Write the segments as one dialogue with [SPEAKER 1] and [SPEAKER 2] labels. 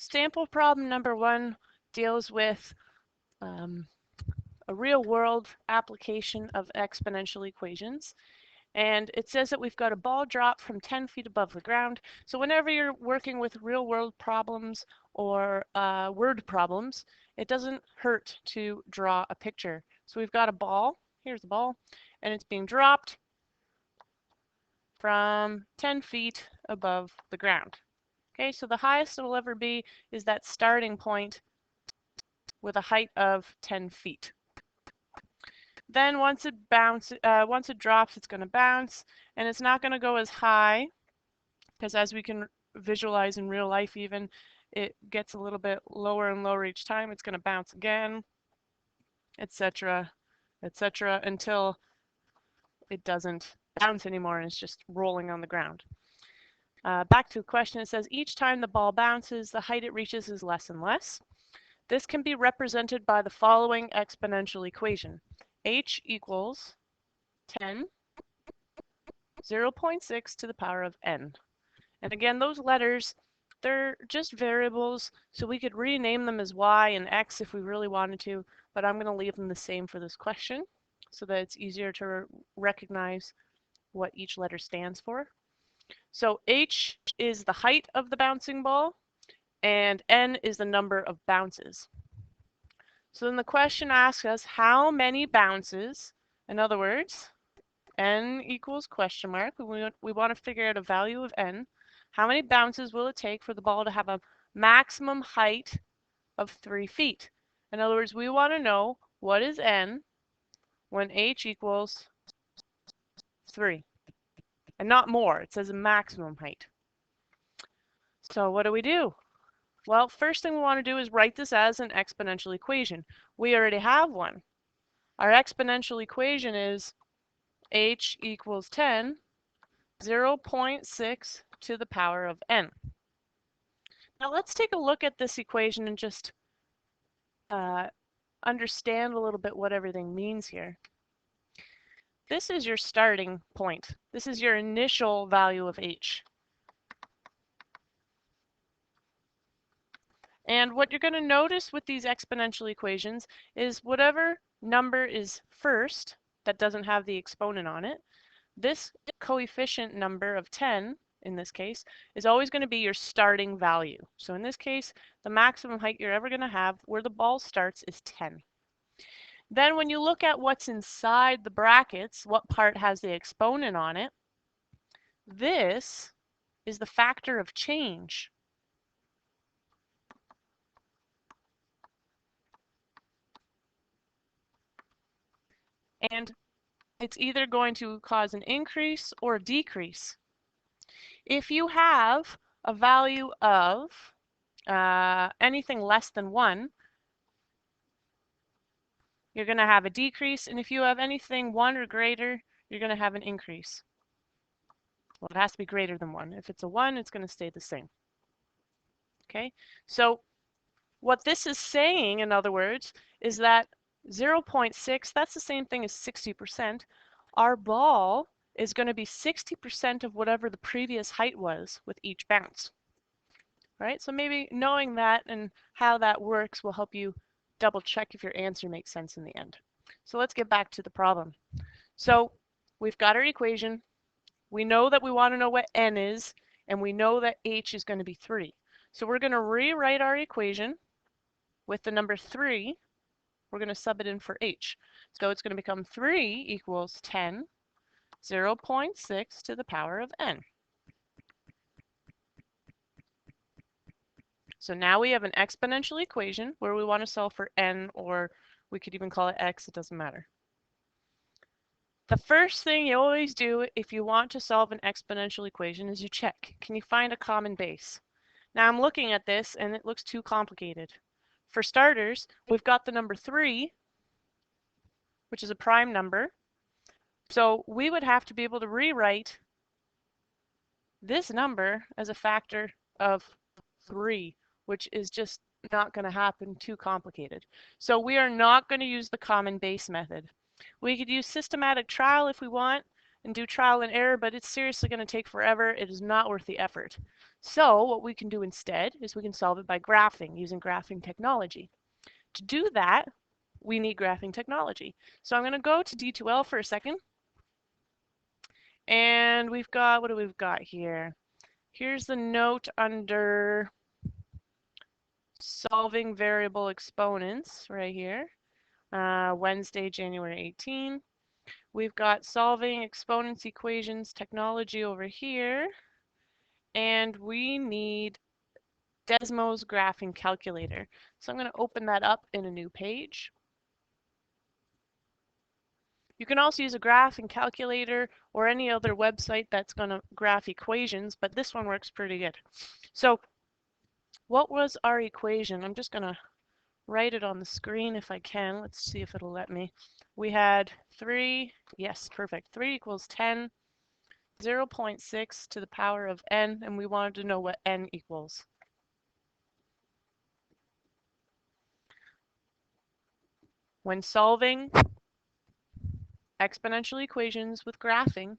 [SPEAKER 1] Sample problem number 1 deals with a real-world application of exponential equations. And it says that we've got a ball drop from 10 feet above the ground. So whenever you're working with real-world problems or word problems, it doesn't hurt to draw a picture. So we've got a ball. Here's the ball. And it's being dropped from 10 feet above the ground. Okay, so the highest it'll ever be is that starting point with a height of 10 feet. Then once it drops, it's going to bounce, and it's not going to go as high, because as we can visualize in real life even, it gets a little bit lower and lower each time. It's going to bounce again, etc., etc., until it doesn't bounce anymore and it's just rolling on the ground. Back to the question, it says each time the ball bounces, the height it reaches is less and less. This can be represented by the following exponential equation. H equals 10, 0.6 to the power of n. And again, those letters, they're just variables, so we could rename them as y and x if we really wanted to, but I'm going to leave them the same for this question so that it's easier to recognize what each letter stands for. So h is the height of the bouncing ball, and n is the number of bounces. So then the question asks us how many bounces, in other words, n equals question mark, we want to figure out a value of n. How many bounces will it take for the ball to have a maximum height of 3 feet? In other words, we want to know what is n when h equals 3, and not more. It says a maximum height. So what do? Well, first thing we want to do is write this as an exponential equation. We already have one. Our exponential equation is h equals 10, 0.6 to the power of n. Now let's take a look at this equation and just understand a little bit what everything means here. This is your starting point. This is your initial value of h. And what you're going to notice with these exponential equations is whatever number is first that doesn't have the exponent on it, this coefficient number of 10, in this case, is always going to be your starting value. So in this case, the maximum height you're ever going to have where the ball starts is 10. Then when you look at what's inside the brackets, what part has the exponent on it, this is the factor of change. And it's either going to cause an increase or a decrease. If you have a value of anything less than 1, you're going to have a decrease. And if you have anything 1 or greater, you're going to have an increase. Well, it has to be greater than 1. If it's a 1, it's going to stay the same. Okay, so what this is saying, in other words, is that 0.6, that's the same thing as 60%. Our ball is going to be 60% of whatever the previous height was with each bounce. Right? So maybe knowing that and how that works will help you double check if your answer makes sense in the end. So let's get back to the problem. So we've got our equation. We know that we want to know what n is, and we know that h is going to be 3. So we're going to rewrite our equation with the number 3. We're going to sub it in for h. So it's going to become 3 equals 10, 0.6 to the power of n. So now we have an exponential equation where we want to solve for n, or we could even call it x, it doesn't matter. The first thing you always do if you want to solve an exponential equation is you check, can you find a common base? Now I'm looking at this and it looks too complicated. For starters, we've got the number 3, which is a prime number. So we would have to be able to rewrite this number as a factor of 3, which is just not going to happen, too complicated. So we are not going to use the common base method. We could use systematic trial if we want, and do trial and error, but it's seriously going to take forever. It is not worth the effort. So what we can do instead is we can solve it by graphing, using graphing technology. To do that, we need graphing technology. So I'm going to go to D2L for a second. And we've got, what do we've got here? Here's the note under solving variable exponents right here. Wednesday, January 18. We've got solving exponents equations technology over here. And we need Desmos graphing calculator. So I'm going to open that up in a new page. You can also use a graphing calculator or any other website that's going to graph equations, but this one works pretty good. So what was our equation? I'm just going to write it on the screen if I can. Let's see if it'll let me. We had 3, yes, perfect. 3 equals 10, 0.6 to the power of n, and we wanted to know what n equals. When solving exponential equations with graphing,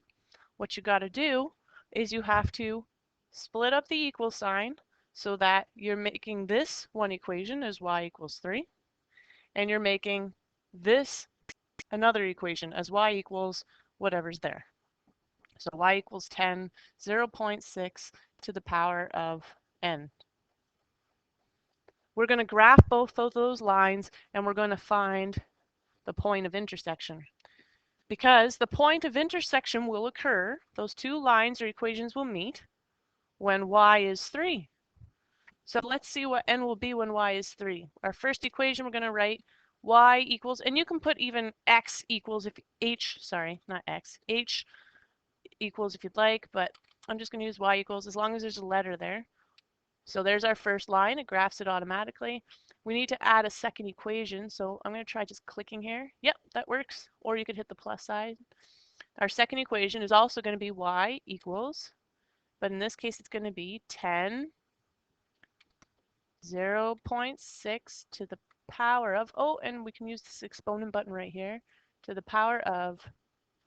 [SPEAKER 1] what you got to do is you have to split up the equal sign so that you're making this one equation as y equals 3, and you're making this another equation as y equals whatever's there. So y equals 10, 0.6 to the power of n. We're going to graph both of those lines, and we're going to find the point of intersection. Because the point of intersection will occur, those two lines or equations will meet when y is 3. So let's see what n will be when y is 3. Our first equation, we're going to write y equals, and you can put even x equals if h, sorry, not x, h equals if you'd like, but I'm just going to use y equals as long as there's a letter there. So there's our first line. It graphs it automatically. We need to add a second equation, so I'm going to try just clicking here. Yep, that works. Or you could hit the plus sign. Our second equation is also going to be y equals, but in this case it's going to be 10, 0.6 to the power of, oh, and we can use this exponent button right here, to the power of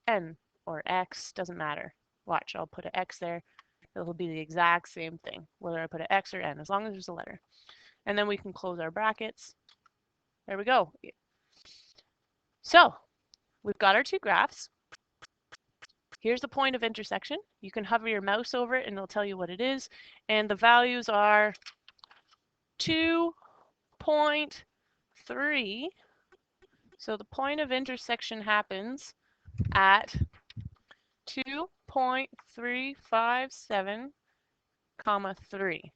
[SPEAKER 1] n, or x, doesn't matter. Watch, I'll put an x there. It'll be the exact same thing, whether I put an x or n, as long as there's a letter. And then we can close our brackets. There we go. So we've got our two graphs. Here's the point of intersection. You can hover your mouse over it and it'll tell you what it is. And the values are 2.3. So the point of intersection happens at 2.357, 3,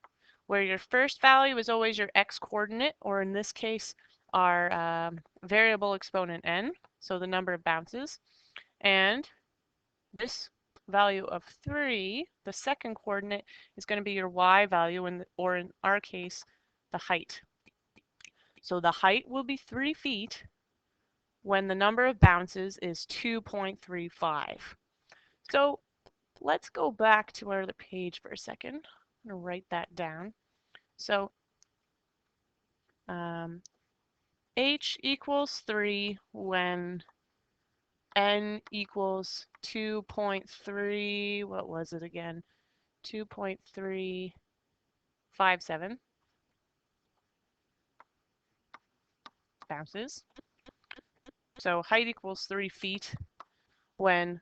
[SPEAKER 1] where your first value is always your x coordinate, or in this case, our variable exponent n, so the number of bounces. And this value of 3, the second coordinate, is going to be your y value, or in our case, the height. So the height will be 3 feet when the number of bounces is 2.35. So let's go back to our other page for a second. I'm going to write that down. So h equals 3 when n equals 2.3, what was it again? 2.357 bounces. So height equals 3 feet when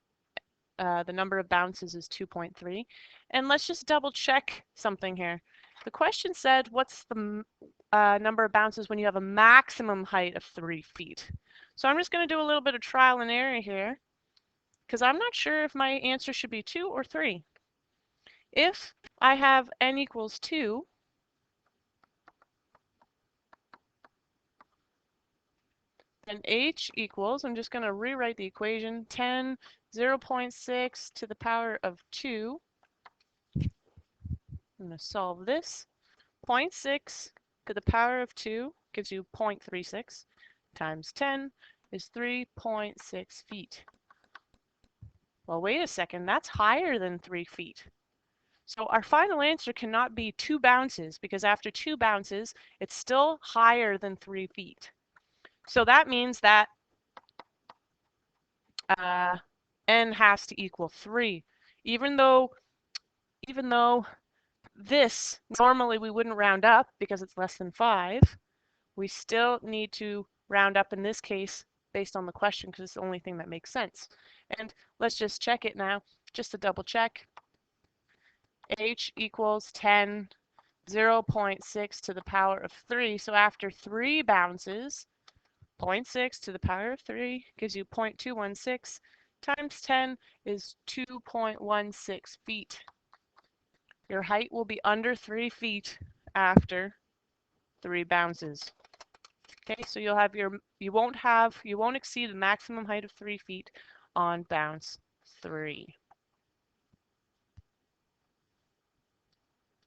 [SPEAKER 1] the number of bounces is 2.3. And let's just double check something here. The question said, what's the number of bounces when you have a maximum height of 3 feet? So I'm just going to do a little bit of trial and error here, because I'm not sure if my answer should be 2 or 3. If I have n equals 2, then h equals, I'm just going to rewrite the equation, 10, 0.6 to the power of 2. I'm going to solve this. 0.6 to the power of 2 gives you 0.36 times 10 is 3.6 feet. Well, wait a second, that's higher than 3 feet. So our final answer cannot be 2 bounces, because after 2 bounces, it's still higher than 3 feet. So that means that n has to equal 3. Even though this, normally we wouldn't round up because it's less than 5, we still need to round up in this case based on the question because it's the only thing that makes sense. And let's just check it now, just to double check. H equals 10, 0.6 to the power of 3. So after 3 bounces, 0.6 to the power of 3 gives you 0.216 times 10 is 2.16 feet. Your height will be under 3 feet after 3 bounces. Okay, so you'll have you won't exceed the maximum height of 3 feet on bounce 3.